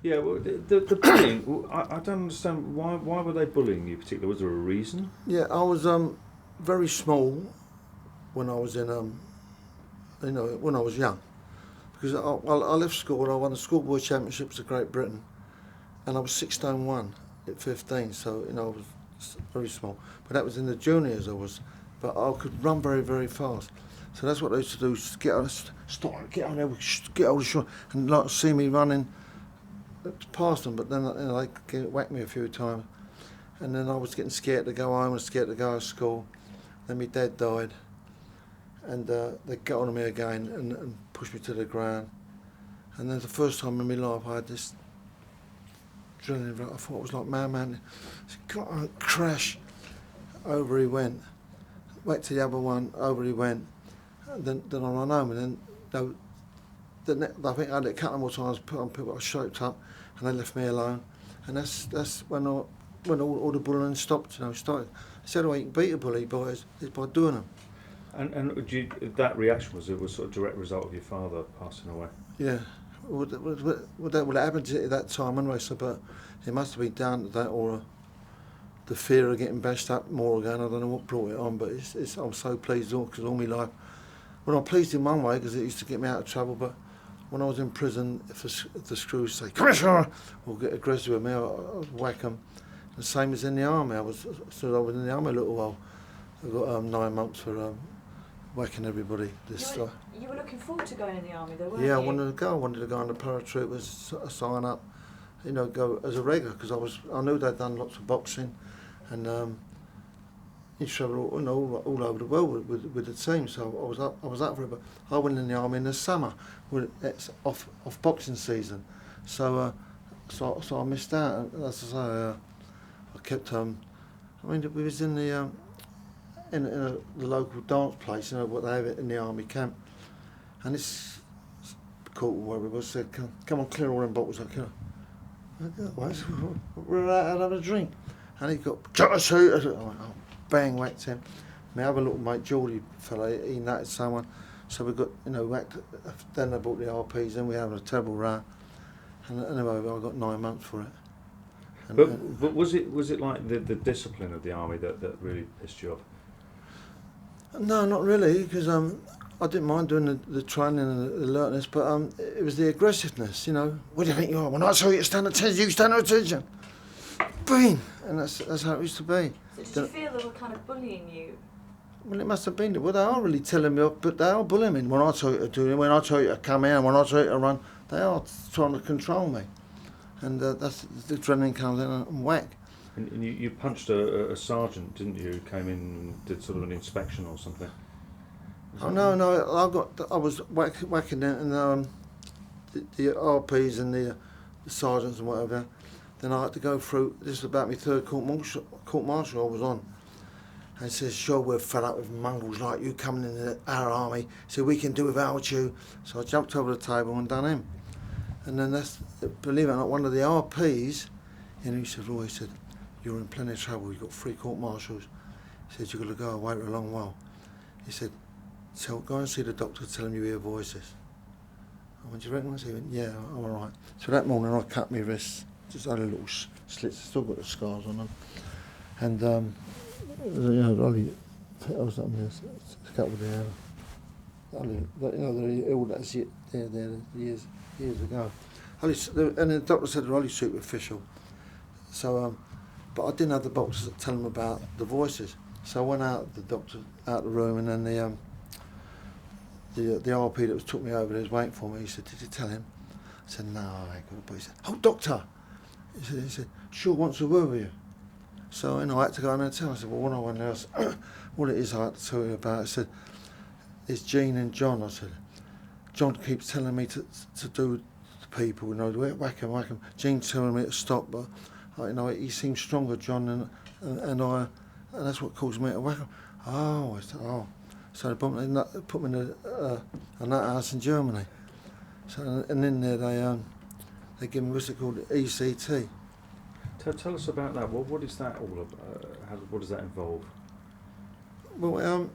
Yeah, well, the bullying, well, I don't understand, why were they bullying you particularly? Was there a reason? Yeah, I was very small when I was in when I was young, because I left school. I won the schoolboy championships of Great Britain, and I was 6'1" at 15. So I was very small. But that was in the juniors. I was, but I could run very, very fast. So that's what they used to do: is get on there, get over the shore, and like see me running past them. But then they whacked me a few times, and then I was getting scared to go home and scared to go to school. Then my dad died, and they got on me again and pushed me to the ground. And then the first time in my life I had this adrenaline rush. I thought it was like man. Got on, crash. Over he went. Went to the other one. Over he went. And then I ran home, and then I think I had it a couple more times. Put on people, I shaped up, and they left me alone. And that's when all the bullying stopped. Started. I said, you can beat a bully is by doing them. And that reaction was sort of direct result of your father passing away? Yeah. Well, that happened at that time anyway, but it must have been down to that, or the fear of getting bashed up more again. I don't know what brought it on, but I'm so pleased because all my life, well, I'm pleased in one way because it used to get me out of trouble, but when I was in prison, if the screws say, "Come here," or get aggressive with me, I'd whack them. The same as in the army. I was in the army a little while. I got 9 months for whacking everybody. You were looking forward to going in the army, though, weren't you? Yeah, I wanted to go. I wanted to go on the paratroopers, sign up, go as a regular, because I knew they'd done lots of boxing, and you travel all over the world with the team. So I was up for it. But I went in the army in the summer. It's off boxing season, so I missed out. And as I say, I kept. We was in the the local dance place, what they have in the army camp, and this court where we was said, "Come on, clear all them bottles." We're out and have a drink, and he got a suit. I went, oh, bang, whacked him. My other little mate, Geordie fella, he nutted someone, so we got whacked. Then they brought the RPs in. We had a terrible row, and anyway, I got 9 months for it. But was it like the discipline of the army that really pissed you off? No, not really, because I didn't mind doing the training and the alertness, but it was the aggressiveness. What do you think you are? When I tell you to stand at attention, you stand at attention. Boom! And that's how it used to be. So did you feel they were kind of bullying you? Well, it must have been. Well, they are really telling me off, but they are bullying me. When I tell you to do it, when I tell you to come in, when I tell you to run, they are trying to control me. And that's the adrenaline comes in and whack. And you punched a sergeant, didn't you? Who came in and did sort of an inspection or something. Oh no! I was whacking it, and the RPs and the sergeants and whatever. Then I had to go through. This was about my third court martial I was on. And he says, "Sure, we're fed up with mongrels like you coming into our army. So we can do without you." So I jumped over the table and done him. And then believe it or not, one of the RPs, he said, "Roy," he said, "you're in plenty of trouble. You've got 3 court martials." He said, "You've got to go away for a long while." He said, "So go and see the doctor, tell him you hear voices." I went, "Do you reckon?" He went, "Yeah, I'm all right." So that morning I cut my wrists, just had a little slits, still got the scars on them. And Ollie, I was up there, a couple of the Ollie, the ill that's there years ago. And the doctor said Ollie's superficial. So, but I didn't have the boxers that tell him about the voices. So I went out, the doctor out the room, and then the RP that took me over there was waiting for me. He said, "Did you tell him?" I said, "No, I ain't got a boy." He said, "Oh, doctor," he said, "Sure wants a word with you." So I had to go in there and tell him. I said, "Well, what I want to know, what it is I had to tell you about." I said, "It's Jean and John." I said, "John keeps telling me to do the people, whack him. Jean's telling me to stop, but he seems stronger, John, and that's what caused me to whack him." Oh, I said, "Oh." So they put me in a nut house in Germany. So and in there they give me what's it called, ECT. Tell us about that. What is that all about? What does that involve? Well,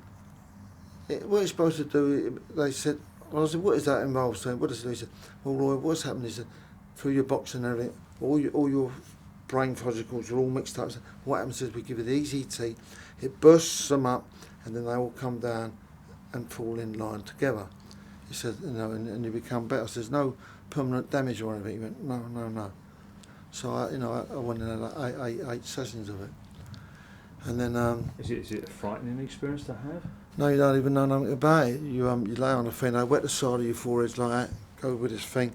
what it's supposed to do, they said, well, I said, "What does that involve?" So what does it do? He said, "Well, Roy, what's happened?" He said, through your box and everything, all your brain follicles are all mixed up. So what happens is we give you the ECT, it bursts them up, and then they all come down and fall in line together. He said, you know, and you become better. So there's no permanent damage or anything. He went, no. So I went in and had eight sessions of it, and then. Is it a frightening experience to have? No, you don't even know nothing about it. You lay on the thing, they wet the side of your forehead like that, go with this thing,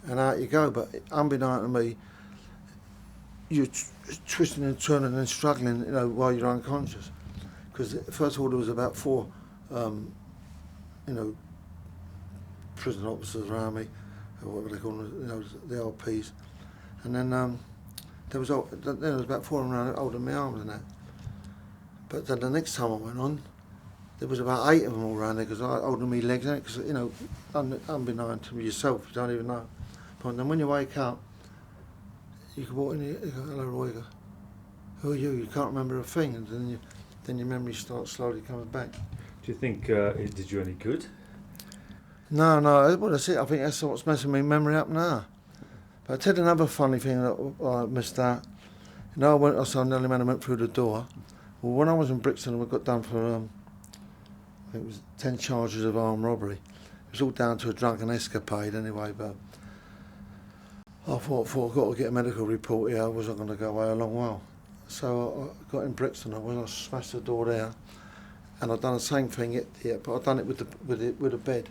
and out you go. But unbeknown to me, you're twisting and turning and struggling, you know, while you're unconscious. Because first of all, there was about 4, prison officers around me, or whatever they call them, you know, the LPs. And then there was about 4 around holding my arms and that. But then the next time I went on, there was about 8 of them all around there because I holding my legs out because, you know, unbeknown to yourself, you don't even know. But then when you wake up, you can walk in here, you go, hello Roy, you go, who are you? You can't remember a thing, and then your memory starts slowly coming back. Do you think it did you any good? No, well that's it, I think that's what's messing my memory up now. But I tell you another funny thing that I missed out. You know, I saw Nelly Man, I went through the door. Well, when I was in Brixton, we got done for, I think it was 10 charges of armed robbery. It was all down to a drunken escapade anyway, but I thought I've got to get a medical report here, I wasn't going to go away a long while. So I got in Brixton, I smashed the door there, and I'd done the same thing here, but I'd done it with a bed.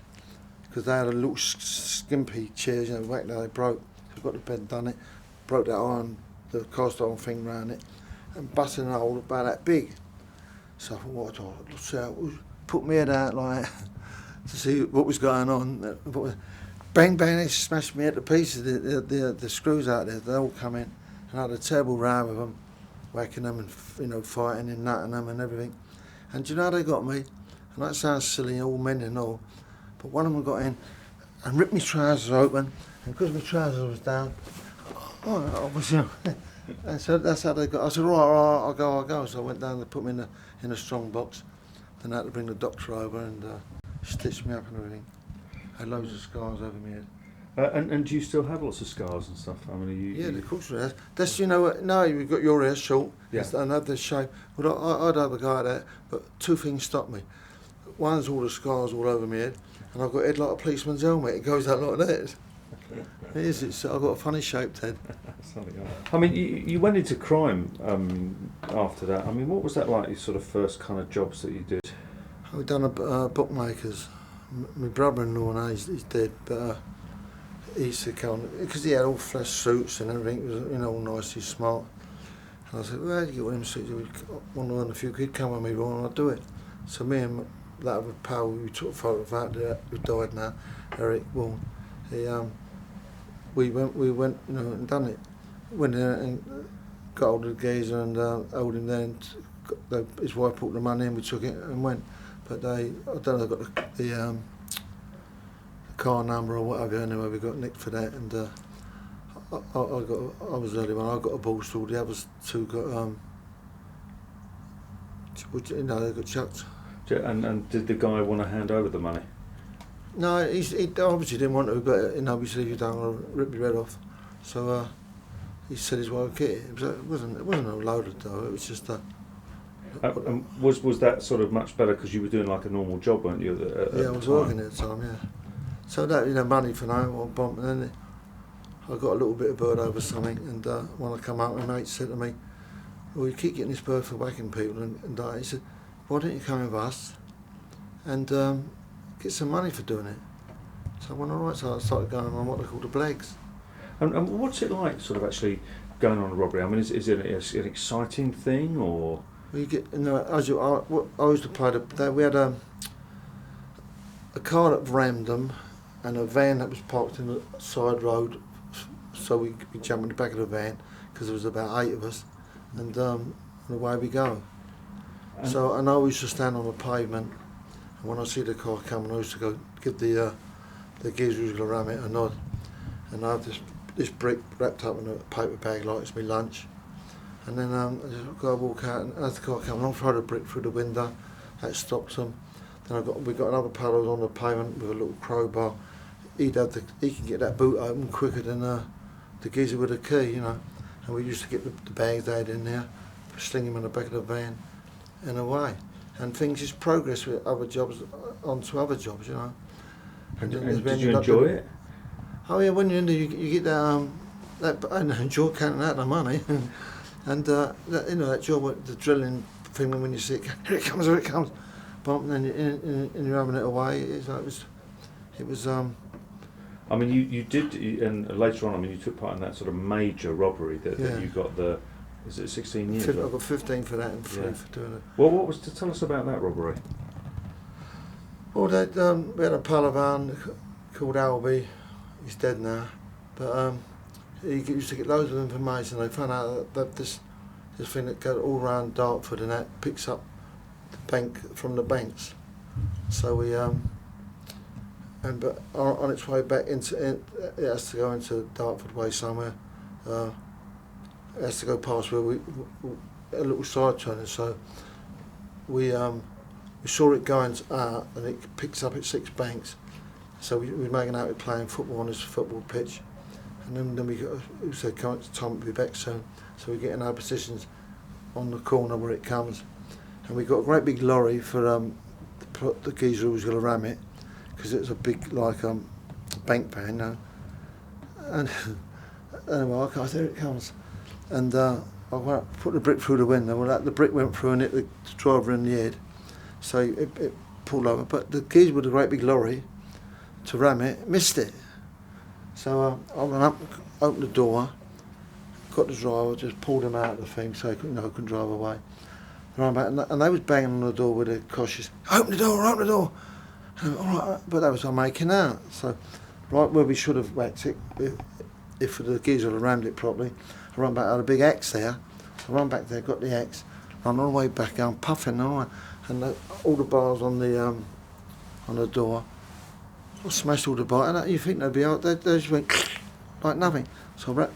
Because they had a little skimpy chairs, you know, back there they broke. So I got the bed, done it, broke that the cast iron thing round it, and busted a hole about that big. So I thought, what do I do? Put my head out like that to see what was going on. Bang, bang, they smashed me to pieces, the screws out there, they all come in. And I had a terrible row with them, whacking them and, you know, fighting and nutting them and everything. And do you know how they got me? And that sounds silly, all men and all, but one of them got in and ripped my trousers open, and because my trousers was down, I was, you know, and so that's how they got. I said, right, I'll go. So I went down, they put me in a strong box, then I had to bring the doctor over and stitched me up and everything. I had loads of scars over my head. And do you still have lots of scars and stuff? I mean, Yeah, of course it has. That's, you know what, now you've got your hair short, yeah. And had this shape. Well, I'd have a go at that, but 2 things stopped me. One's all the scars all over my head, and I've got a head like a policeman's helmet, it goes out like that. It is, I've got a funny shaped head. I mean, you went into crime after that. I mean, what was that like, your sort of first kind of jobs that you did? We've done a bookmakers. My brother-in-law now, he's dead, but he used to come, because he had all flesh suits and everything, he was, you know, all nicely smart. And I said, well, how do you get one of them suits? I want to earn a few quid, come with me, Ron, and I'll do it. So me and that other pal, we took a photo of that, who died now, Eric Warren. We went, you know, and done it. Went in and got hold of the geezer and held him there, and his wife put the money in, we took it and went. But I don't know, they got the car number or whatever, anyway, we got nicked for that, and I was the only one, I got a ball stall, the others 2 got, you know, they got chucked. And did the guy want to hand over the money? No, he obviously didn't want to, but, you know, he said, if you don't, I'll rip your head off. So he said his wife get it. It wasn't a loaded though, it was just a... was that sort of much better because you were doing like a normal job, weren't you? Yeah, I was working at the time, yeah. So that, you know, money for now, or bump, and then I got a little bit of bird over something, and when I come out, my mate said to me, well, you keep getting this bird for whacking people, and he said, why don't you come with us and get some money for doing it? So I went, all right, so I started going on what they call the blegs. And what's it like, sort of actually going on a robbery? I mean, is it an exciting thing, or...? Well, you get, you know, I used to play we had a car that rammed them, and a van that was parked in the side road, so we jumped in the back of the van because there was about 8 of us, and away we go. So I know we used to stand on the pavement, and when I see the car coming, I used to go give the geezer who's going to ram it a nod, and I had this brick wrapped up in a paper bag like it's my lunch, and then I just go walk out, and as the car came along, throw the brick through the window, that stopped them. Then we got another pal on the pavement with a little crowbar. He can get that boot open quicker than the geezer with a key, you know, and we used to get the bags they had in there, sling them in the back of the van, and away. And things just progress with other jobs, onto other jobs, you know. And then did you enjoy it? Oh yeah, when you're in there, you get that I enjoy counting out the money, and that, you know, that job, the drilling thing when you see it, here it comes, bump, and then you're having it away. It was. I mean, you did, and later on, I mean, you took part in that sort of major robbery that you got the. Is it 16 years? I got 15 for that and 3 for doing it. Well, what was to tell us about that robbery? Well, we had a Palavan called Albie. He's dead now, but he used to get loads of information. They found out that this thing that goes all around Dartford and that picks up the bank from the banks. So we but on its way back it has to go into Dartford way somewhere. It has to go past where we a little side turning. So we saw it going out and it picks up at 6 banks. So we were making out we're playing football on this football pitch, and then we said, "Come on, Tom will be back soon." So we get in our positions on the corner where it comes, and we got a great big lorry for the geezer who was going to ram it, because it was a big bank van, you know. And anyway, there it comes, and I put the brick through the window. Well, the brick went through and hit the driver in the head, so it pulled over. But the geezer with a great big lorry to ram it missed it. So I ran up, opened the door, got the driver, just pulled him out of the thing so he couldn't drive away. Ran back, and they was banging on the door with their cautious, open the door. And, all right, but that was making out. So right where we should have whacked it, if the geezer had rammed it properly, I ran back, I had a big axe there. I ran back there, got the axe, ran all the way back, I'm puffing and all the bars on the door. I smashed all the bars, and you think they'd be out, they just went like nothing. So I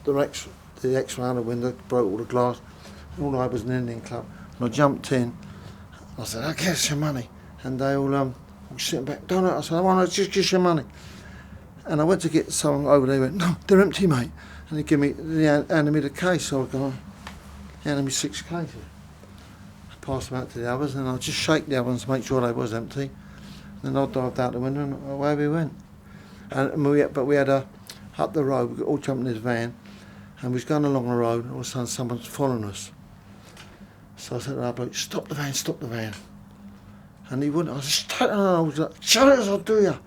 wrapped the X round the window, broke all the glass, and all I was an Indian club. And I jumped in, I said, "I guess your money." And they all sitting back, "Don't know." I said, "I want to just your money." And I went to get someone over there, he went, "No, they're empty, mate." And he handed me the case, so I go, he handed me 6 cases. I passed them out to the others, and I just shake the other ones to make sure they was empty. Then I dived out the window and away we went. But we had up the road, we all jumped in this van, and we was going along the road, and all of a sudden someone's following us. So I said to the bloke, stop the van. And he wouldn't. I said, I was like, "Shut it, I'll do ya."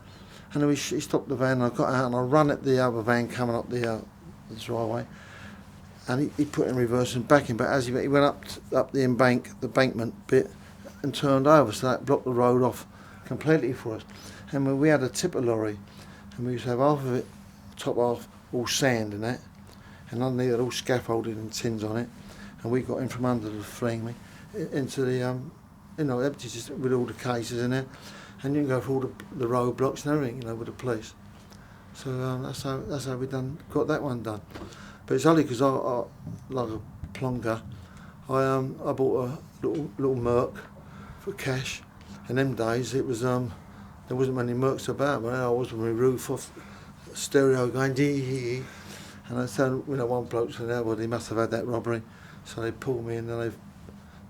And then he stopped the van, and I got out, and I ran at the other van coming up the driveway. And he put it in reverse and back in, but as he went up the embankment bit, and turned over, so that blocked the road off completely for us. And we had a tipper lorry, and we used to have half of it, top half, all sand and that, and underneath it all scaffolded and tins on it, and we got in from under the thing into the empty, just with all the cases in there, and you can go through all the roadblocks and everything, with the police. So that's how we got that one done. But it's only because I like a plonker, I bought a little Merc for cash. In them days, it was there wasn't many Mercs about, but I was with my roof off, stereo going dee, and I said, one bloke said, "Well, he must have had that robbery," so they pulled me, and then they've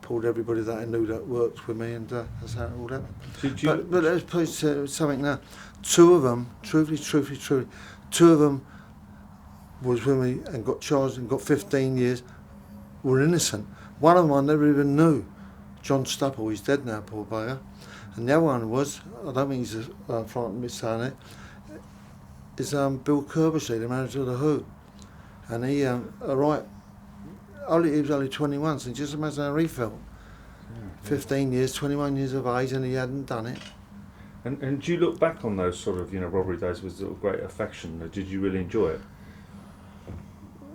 pulled everybody that I knew that worked with me, and that's how it all happened. But let's put something now. 2 of them, truthfully, 2 of them was with me and got charged and got 15 years. Were innocent. One of them I never even knew. John Stupple, he's dead now, poor bugger. And the other one was, I don't think he's frightened me saying it, is Bill Kerbersey, the manager of the Who. And he, he was only 21, so just imagine how he felt. 15 years, 21 years of age, and he hadn't done it. And do you look back on those sort of robbery days with sort of great affection? Did you really enjoy it?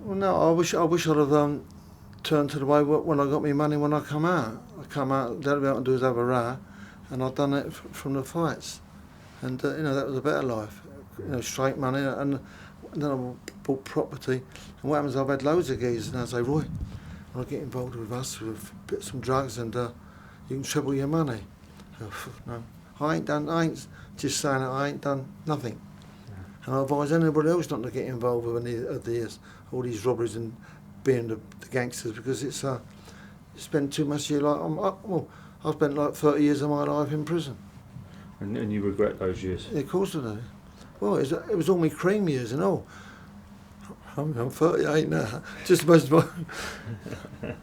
Well, no, I wish I'd have turned to the way when I got my money when I come out. The only thing I can do is have a row, and I've done it from the fights, and that was a better life. Straight money, and then I bought property. And what happens? I've had loads of geezers, and I say, "Roy, when I get involved with us, with some drugs, and you can treble your money." No, I ain't just saying it. I ain't done nothing. And I advise anybody else not to get involved with any of all these robberies and being the gangsters, because it's you spend too much of your life. I've spent like 30 years of my life in prison. And you regret those years? Yeah, of course I do. Well, it was all my cream years and all. I'm 38 now. Just most of my